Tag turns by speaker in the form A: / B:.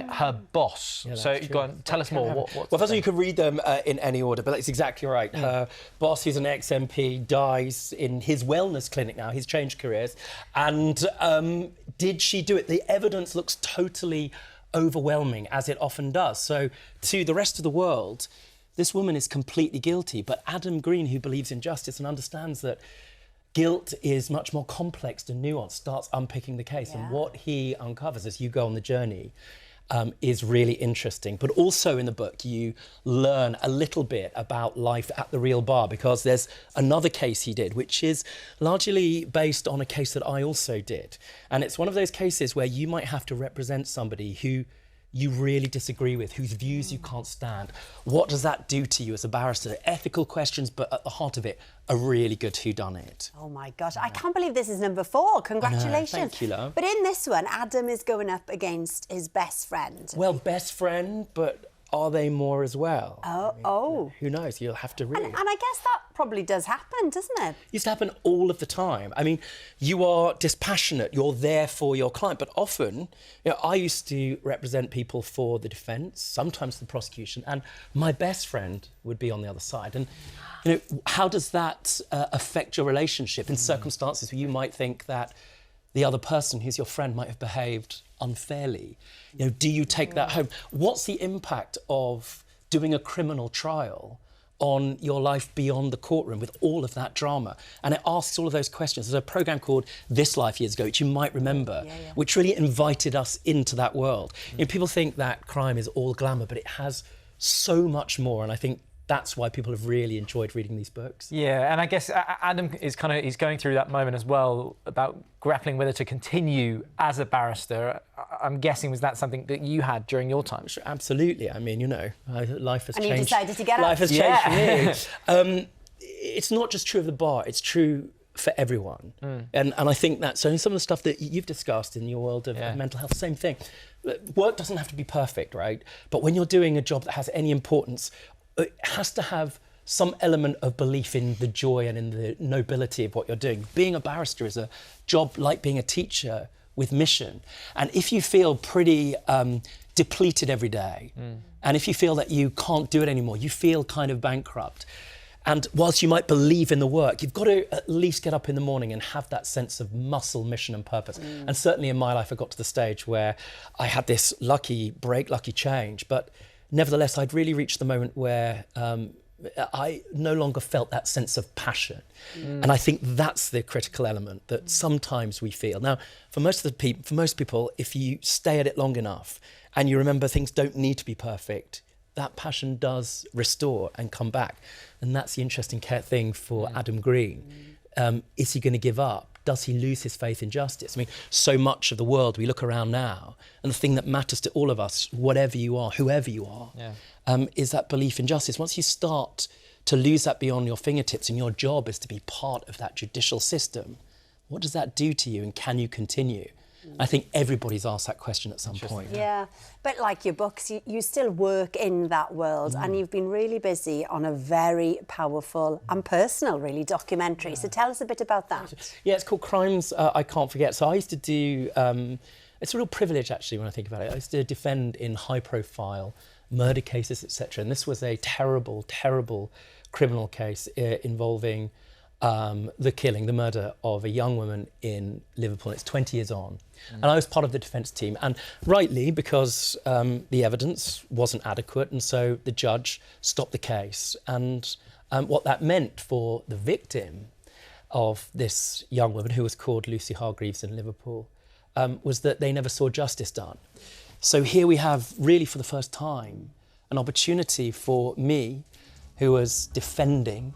A: her boss.
B: Yeah,
A: so go on, tell us more.
B: Well, first of all, you could read them in any order, but that's exactly right. Her boss, who's an ex-MP, dies in his wellness clinic now. He's changed careers. And did she do it? The evidence looks totally overwhelming, as it often does. So to the rest of the world, this woman is completely guilty. But Adam Green, who believes in justice and understands that guilt is much more complex and nuanced, starts unpicking the case. And what he uncovers as you go on the journey is really interesting. But also in the book, you learn a little bit about life at the real bar, because there's another case he did, which is largely based on a case that I also did. And it's one of those cases where you might have to represent somebody who you really disagree with, whose views you can't stand. What does that do to you as a barrister? Ethical questions, but at the heart of it, a really good whodunit.
C: Oh my gosh, I can't believe this is number 4. Congratulations.
B: Thank you, love.
C: But in this one, Adam is going up against his best friend.
B: Well, best friend, but are they more as well?
C: Oh.
B: Who knows? You'll have to read.
C: And I guess that probably does happen, doesn't it?
B: Used to happen all of the time. I mean, you are dispassionate, you're there for your client, but often, I used to represent people for the defence, sometimes the prosecution, and my best friend would be on the other side. And, how does that affect your relationship in circumstances where you might think that the other person who's your friend might have behaved unfairly? Do you take that home? What's the impact of doing a criminal trial on your life beyond the courtroom with all of that drama? And it asks all of those questions. There's a programme called This Life years ago, which you might remember, which really invited us into that world. People think that crime is all glamour, but it has so much more, and I think that's why people have really enjoyed reading these books.
A: Yeah, and I guess Adam is he's going through that moment as well about grappling whether to continue as a barrister. I'm guessing, was that something that you had during your time?
B: Sure, absolutely. I mean, life has changed.
C: And you decided to get up.
B: Life has changed for me. It's not just true of the bar, it's true for everyone. And I think that's only some of the stuff that you've discussed in your world of mental health, same thing. Work doesn't have to be perfect, right? But when you're doing a job that has any importance, it has to have some element of belief in the joy and in the nobility of what you're doing. Being a barrister is a job like being a teacher with mission. And if you feel pretty depleted every day, and if you feel that you can't do it anymore, you feel kind of bankrupt. And whilst you might believe in the work, you've got to at least get up in the morning and have that sense of muscle, mission and purpose. And certainly in my life, I got to the stage where I had this lucky break, lucky change. But nevertheless, I'd really reached the moment where I no longer felt that sense of passion. And I think that's the critical element that sometimes we feel. Now, for most people, if you stay at it long enough and you remember things don't need to be perfect, that passion does restore and come back. And that's the interesting thing for Adam Green. Is he going to give up? Does he lose his faith in justice? I mean, so much of the world, we look around now, and the thing that matters to all of us, whatever you are, whoever you are, is that belief in justice. Once you start to lose that beyond your fingertips and your job is to be part of that judicial system, what does that do to you, and can you continue? I think everybody's asked that question at some point.
C: Yeah, but like your books, you still work in that world, and you've been really busy on a very powerful and personal, really, documentary. So tell us a bit about that.
B: Yeah, it's called Crimes I Can't Forget. So I used to do, it's a real privilege, actually, when I think about it. I used to defend in high-profile murder cases, etc. And this was a terrible, terrible criminal case involving the murder of a young woman in Liverpool. It's 20 years on. And I was part of the defence team, and rightly, because the evidence wasn't adequate, and so the judge stopped the case. And what that meant for the victim of this young woman, who was called Lucy Hargreaves in Liverpool, was that they never saw justice done. So here we have, really for the first time, an opportunity for me, who was defending